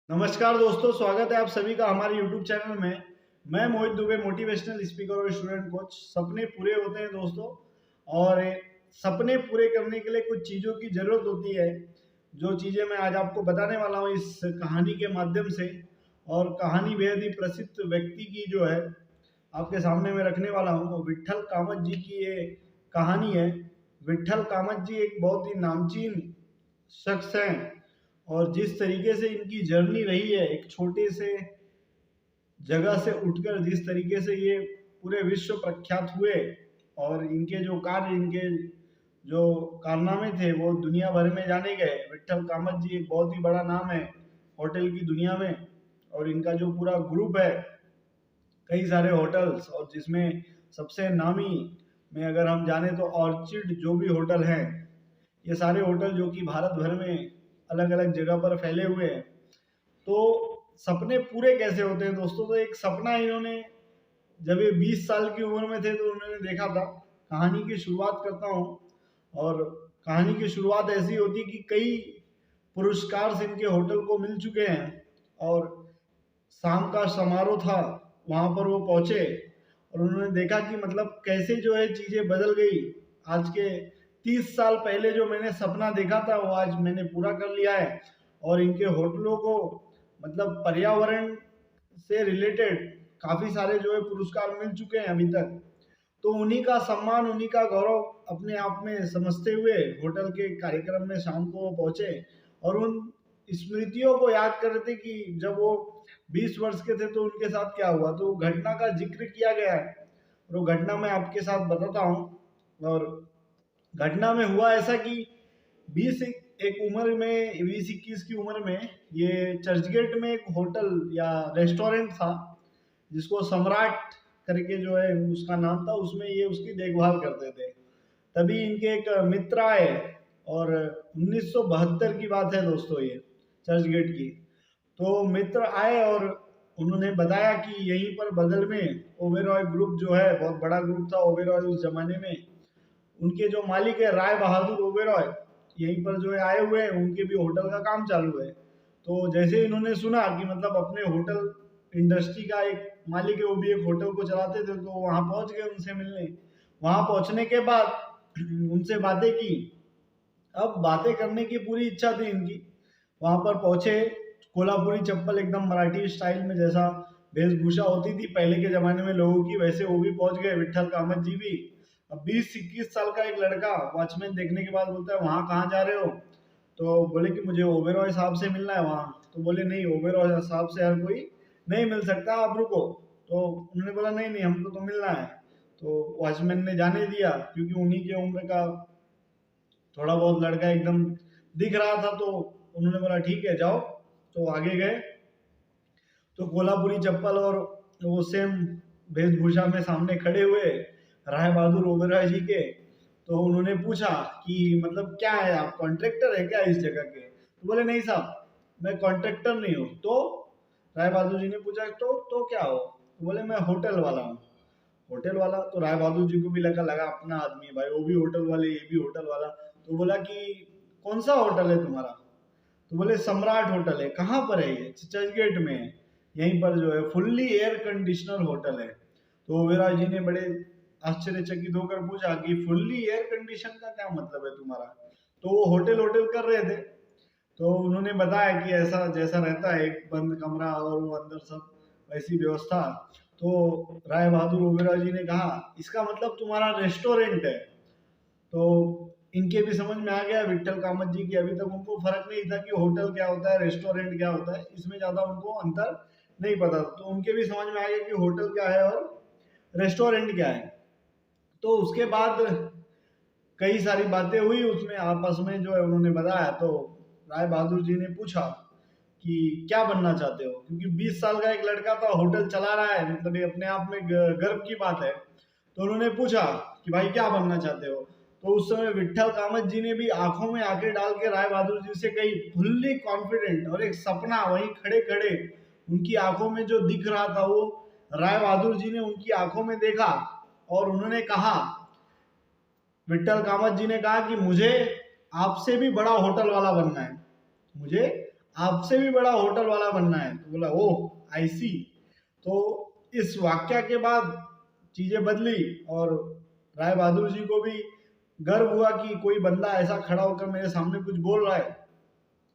नमस्कार दोस्तों, स्वागत है आप सभी का हमारे YouTube चैनल में। मैं मोहित दुबे, मोटिवेशनल स्पीकर और स्टूडेंट कोच। सपने पूरे होते हैं दोस्तों, और सपने पूरे करने के लिए कुछ चीज़ों की ज़रूरत होती है, जो चीज़ें मैं आज आपको बताने वाला हूँ इस कहानी के माध्यम से। और कहानी बेहद ही प्रसिद्ध व्यक्ति की जो है आपके सामने मैं रखने वाला हूँ, वो विट्ठल कामत जी की ये कहानी है। विट्ठल कामत जी एक बहुत ही नामचीन शख्स हैं, और जिस तरीके से इनकी जर्नी रही है, एक छोटे से जगह से उठकर जिस तरीके से ये पूरे विश्व प्रख्यात हुए, और इनके जो कार्य, इनके जो कारनामे थे वो दुनिया भर में जाने गए। विट्ठल कामत जी एक बहुत ही बड़ा नाम है होटल की दुनिया में, और इनका जो पूरा ग्रुप है, कई सारे होटल्स, और जिसमें सबसे नामी में अगर हम जाने तो ऑर्चिड जो भी होटल हैं, ये सारे होटल जो कि भारत भर में अलग अलग जगह पर फैले हुए हैं। तो सपने पूरे कैसे होते हैं दोस्तों? तो एक सपना इन्होंने जब ये 20 साल की उम्र में थे तो उन्होंने देखा था। कहानी की शुरुआत करता हूँ, और कहानी की शुरुआत ऐसी होती कि कई पुरस्कार से इनके होटल को मिल चुके हैं, और शाम का समारोह था, वहाँ पर वो पहुँचे और उन्होंने देखा कि मतलब कैसे जो है चीज़ें बदल गई। आज के 30 साल पहले जो मैंने सपना देखा था वो आज मैंने पूरा कर लिया है, और इनके होटलों को मतलब पर्यावरण से रिलेटेड काफ़ी सारे जो है पुरस्कार मिल चुके हैं अभी तक। तो उन्हीं का सम्मान, उन्हीं का गौरव अपने आप में समझते हुए होटल के कार्यक्रम में शाम को वो पहुंचे, और उन स्मृतियों को याद कर रहे थे कि जब वो 20 वर्ष के थे तो उनके साथ क्या हुआ। तो घटना का जिक्र किया गया है, और वो घटना मैं आपके साथ बताता हूँ। और घटना में हुआ ऐसा कि 20 एक उम्र में, 20-21 की उम्र में, ये चर्चगेट में एक होटल या रेस्टोरेंट था जिसको सम्राट करके जो है उसका नाम था, उसमें ये उसकी देखभाल करते थे। तभी इनके एक मित्र आए, और 1972 की बात है दोस्तों ये, चर्चगेट की। तो मित्र आए और उन्होंने बताया कि यहीं पर बगल में ओबेरॉय ग्रुप जो है, बहुत बड़ा ग्रुप था ओबेरॉय उस जमाने में, उनके जो मालिक है राय बहादुर ओबेरॉय, यहीं पर जो है आए हुए हैं, उनके भी होटल का काम चालू है। तो जैसे इन्होंने सुना कि मतलब अपने होटल इंडस्ट्री का एक मालिक है, वो भी एक होटल को चलाते थे, तो वहाँ पहुँच गए उनसे मिलने। वहाँ पहुँचने के बाद उनसे बातें की। अब बातें करने की पूरी इच्छा थी इनकी। वहाँ पर पहुँचे, कोल्हापुरी चप्पल एकदम मराठी स्टाइल में, जैसा वेशभूषा होती थी पहले के ज़माने में लोगों की, वैसे वो भी पहुँच गए, विट्ठल कामत जी भी। अब 20-21 साल का एक लड़का वॉचमैन देखने के बाद बोलता है, वहाँ कहाँ जा रहे हो? तो बोले कि मुझे ओबेरॉय साहब से मिलना है वहाँ। तो बोले नहीं, ओबेरॉय साहब से हर कोई नहीं मिल सकता, आप रुको। तो उन्होंने बोला नहीं नहीं, हमको तो मिलना है। तो वॉचमैन ने जाने दिया, क्योंकि उन्हीं के उम्र का थोड़ा बहुत लड़का एकदम दिख रहा था। तो उन्होंने बोला ठीक है जाओ। तो आगे गए, तो कोल्हापुरी चप्पल और वो सेम वेशभूषा में सामने खड़े हुए राय बहादुर ओबेरॉय जी के। तो उन्होंने पूछा कि मतलब क्या है, आप कॉन्ट्रैक्टर है क्या इस जगह के? तो बोले नहीं साहब, मैं कॉन्ट्रैक्टर नहीं हूँ। तो राय बहादुर जी ने पूछा तो क्या हो? तो बोले मैं होटल वाला हूँ। होटल वाला? तो राय बहादुर जी को भी लगा अपना आदमी है भाई, वो भी होटल वाले, ये भी होटल वाला। तो बोला कि कौन सा होटल है तुम्हारा? तो बोले सम्राट होटल है। कहाँ पर है ये? चर्चगेट में है, यहीं पर जो है फुल्ली एयर कंडीशनर होटल है। तो ओबेरॉय जी ने बड़े आश्चर्यचकित होकर पूछा कि फुल्ली एयर कंडीशन का क्या मतलब है तुम्हारा? तो वो होटल होटल कर रहे थे। तो उन्होंने बताया कि ऐसा जैसा रहता है, एक बंद कमरा और वो अंदर सब वैसी व्यवस्था। तो राय बहादुर ओबेरॉय जी ने कहा इसका मतलब तुम्हारा रेस्टोरेंट है। तो इनके भी समझ में आ गया विट्ठल कामत जी की। अभी तक उनको फर्क नहीं था कि होटल क्या होता है, रेस्टोरेंट क्या होता है, इसमें ज्यादा उनको अंतर नहीं पता था। तो उनके भी समझ में आ गया कि होटल क्या है और रेस्टोरेंट क्या है। तो उसके बाद कई सारी बातें हुई उसमें आपस में, जो है उन्होंने बताया। तो राय बहादुर जी ने पूछा कि क्या बनना चाहते हो, क्योंकि 20 साल का एक लड़का था, होटल चला रहा है, मतलब ये अपने आप में गर्व की बात है। तो उन्होंने पूछा कि भाई क्या बनना चाहते हो? तो उस समय विट्ठल कामत जी ने भी आंखों में आंखें डाल के राय बहादुर जी से कही, फुल्ली कॉन्फिडेंट, और एक सपना वहीं खड़े खड़े उनकी आंखों में जो दिख रहा था वो राय बहादुर जी ने उनकी आंखों में देखा। और उन्होंने कहा, विट्ठल कामत जी ने कहा कि मुझे आपसे भी बड़ा होटल वाला बनना है, मुझे आपसे भी बड़ा होटल वाला बनना है। तो बोला ओह आई सी। तो इस वाक्या के बाद चीजें बदली और राय बहादुर जी को भी गर्व हुआ कि कोई बंदा ऐसा खड़ा होकर मेरे सामने कुछ बोल रहा है।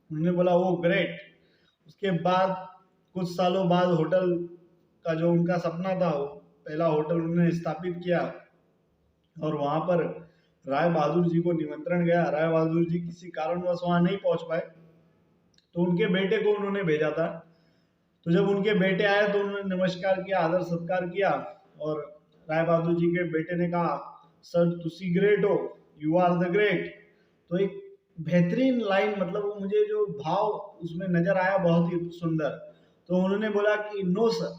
उन्होंने बोला वो ग्रेट। उसके बाद कुछ सालों बाद होटल का जो उनका सपना था, वो पहला होटल उन्होंने स्थापित किया और वहां पर राय बहादुर जी को निमंत्रण गया। राय बहादुर जी किसी कारणवश वहां नहीं पहुंच पाए, तो उनके बेटे को उन्होंने भेजा था। तो जब उनके बेटे आए तो उन्होंने नमस्कार किया, आदर सत्कार किया और राय बहादुर जी के बेटे ने कहा सर तुसी ग्रेट हो, यू आर द ग्रेट। तो एक बेहतरीन लाइन, मतलब वो मुझे जो भाव उसमें नजर आया बहुत ही सुंदर। तो उन्होंने बोला कि no sir,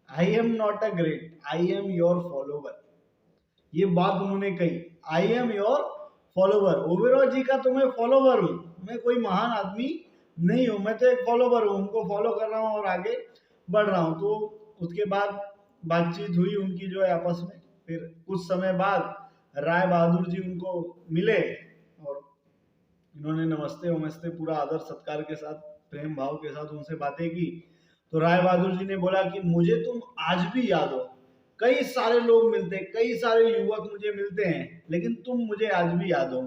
I am not a great, I am your follower. ये बात उन्होंने कही, I am your follower. Oberoi ji का तो मैं फॉलोवर हूँ, मैं कोई महान आदमी नहीं हूँ, मैं तो एक फॉलोवर हूँ, उनको फॉलो कर रहा हूँ और आगे बढ़ रहा हूँ। तो उसके बाद बातचीत हुई उनकी जो है आपस में। फिर कुछ समय बाद राय बहादुर जी उनको मिले और इन्होंने नमस्ते वमस्ते पूरा आदर सत्कार के साथ, प्रेम भाव के साथ उनसे बातें की। तो राय बहादुर जी ने बोला कि मुझे तुम आज भी याद हो। कई सारे लोग मिलते हैं, कई सारे युवक मुझे मिलते हैं, लेकिन तुम मुझे आज भी याद हो।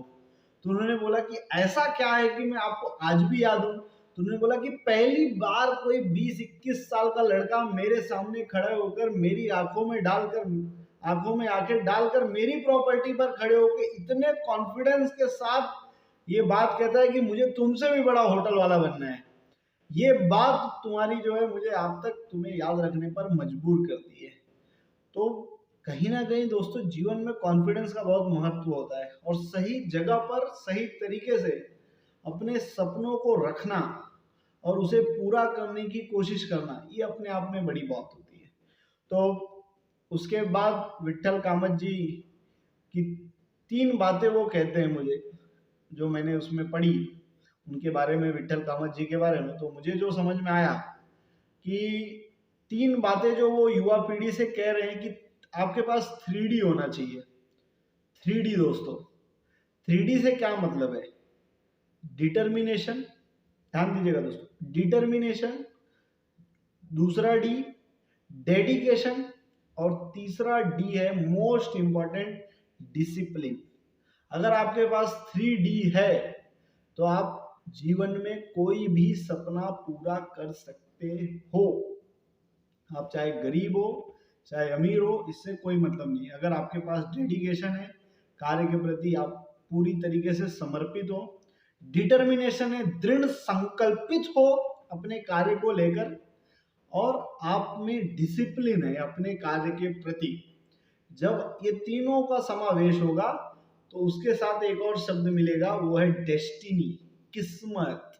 तो उन्होंने बोला कि ऐसा क्या है कि मैं आपको आज भी याद हूँ। तो उन्होंने बोला कि पहली बार कोई 20-21 साल का लड़का मेरे सामने खड़े होकर मेरी आंखों में आंखें डालकर मेरी प्रॉपर्टी पर खड़े होकर इतने कॉन्फिडेंस के साथ ये बात कहता है कि मुझे तुमसे भी बड़ा होटल वाला बनना है। ये बात तुम्हारी जो है मुझे आज तक तुम्हें याद रखने पर मजबूर करती है। तो कहीं ना कहीं दोस्तों जीवन में कॉन्फिडेंस का बहुत महत्व होता है और सही जगह पर सही तरीके से अपने सपनों को रखना और उसे पूरा करने की कोशिश करना, ये अपने आप में बड़ी बात होती है। तो उसके बाद विट्ठल कामत जी की 3 बातें वो कहते हैं मुझे, जो मैंने उसमें पढ़ी उनके बारे में, विट्ठल कामत जी के बारे में। तो मुझे जो समझ में आया कि 3 बातें जो वो युवा पीढ़ी से कह रहे हैं कि आपके पास 3D होना चाहिए। 3D दोस्तों, 3D से क्या मतलब है? डिटर्मिनेशन, ध्यान दीजिएगा दोस्तों, डिटर्मिनेशन, दूसरा डी डेडिकेशन और तीसरा डी है मोस्ट इंपॉर्टेंट डिसिप्लिन। अगर आपके पास 3D है तो आप जीवन में कोई भी सपना पूरा कर सकते हो। आप चाहे गरीब हो चाहे अमीर हो, इससे कोई मतलब नहीं है। अगर आपके पास डेडिकेशन है, कार्य के प्रति आप पूरी तरीके से समर्पित हो, डिटर्मिनेशन है, दृढ़ संकल्पित हो अपने कार्य को लेकर, और आप में डिसिप्लिन है अपने कार्य के प्रति, जब ये तीनों का समावेश होगा तो उसके साथ एक और शब्द मिलेगा, वो है डेस्टिनी, किस्मत।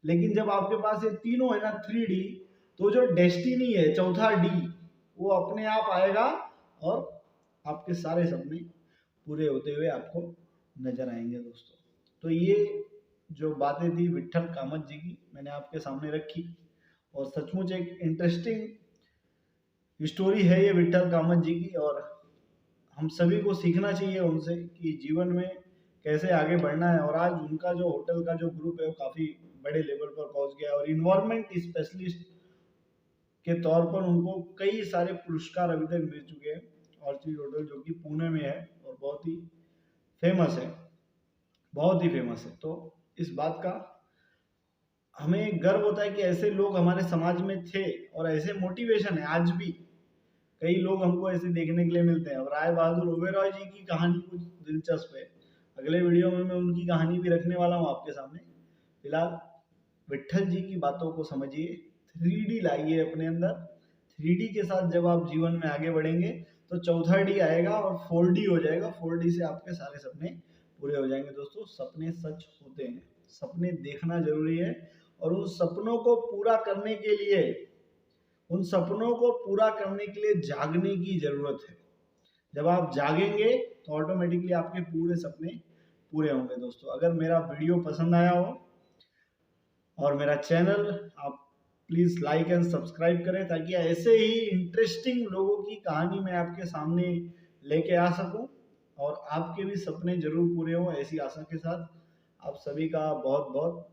लेकिन जब आपके पास ये तीनों है ना 3D, तो जो डेस्टिनी है, चौथा डी, वो अपने आप आएगा और आपके सारे सपने पूरे होते हुए आपको नजर आएंगे दोस्तों। तो ये जो बातें थी विट्ठल कामत जी की, मैंने आपके सामने रखी और सचमुच एक इंटरेस्टिंग स्टोरी है ये विट्ठल कामत जी की। और हम सभी को सीखना चाहिए उनसे कि जीवन में कैसे आगे बढ़ना है। और आज उनका जो होटल का जो ग्रुप है वो काफ़ी बड़े लेवल पर पहुंच गया और इन्वायरमेंट स्पेशलिस्ट के तौर पर उनको कई सारे पुरस्कार अभी तक मिल चुके हैं। ऑर्चिड होटल जो कि पुणे में है और बहुत ही फेमस है, बहुत ही फेमस है। तो इस बात का हमें गर्व होता है कि ऐसे लोग हमारे समाज में थे और ऐसे मोटिवेशन है आज भी। कई लोग हमको ऐसे देखने के लिए मिलते हैं। और राय बहादुर ओबेरॉय जी की कहानी कुछ दिलचस्प है, अगले वीडियो में मैं उनकी कहानी भी रखने वाला हूँ आपके सामने। फिलहाल विट्ठल जी की बातों को समझिए, 3D लाइए अपने अंदर। 3D के साथ जब आप जीवन में आगे बढ़ेंगे तो चौथा डी आएगा और 4D हो जाएगा। 4D से आपके सारे सपने पूरे हो जाएंगे दोस्तों। सपने सच होते हैं, सपने देखना जरूरी है और उन सपनों को पूरा करने के लिए, उन सपनों को पूरा करने के लिए जागने की जरूरत है। जब आप जागेंगे तो ऑटोमेटिकली आपके पूरे सपने पूरे होंगे दोस्तों। अगर मेरा वीडियो पसंद आया हो और मेरा चैनल आप प्लीज लाइक एंड सब्सक्राइब करें, ताकि ऐसे ही इंटरेस्टिंग लोगों की कहानी मैं आपके सामने लेके आ सकूं और आपके भी सपने जरूर पूरे हो, ऐसी आशा के साथ आप सभी का बहुत बहुत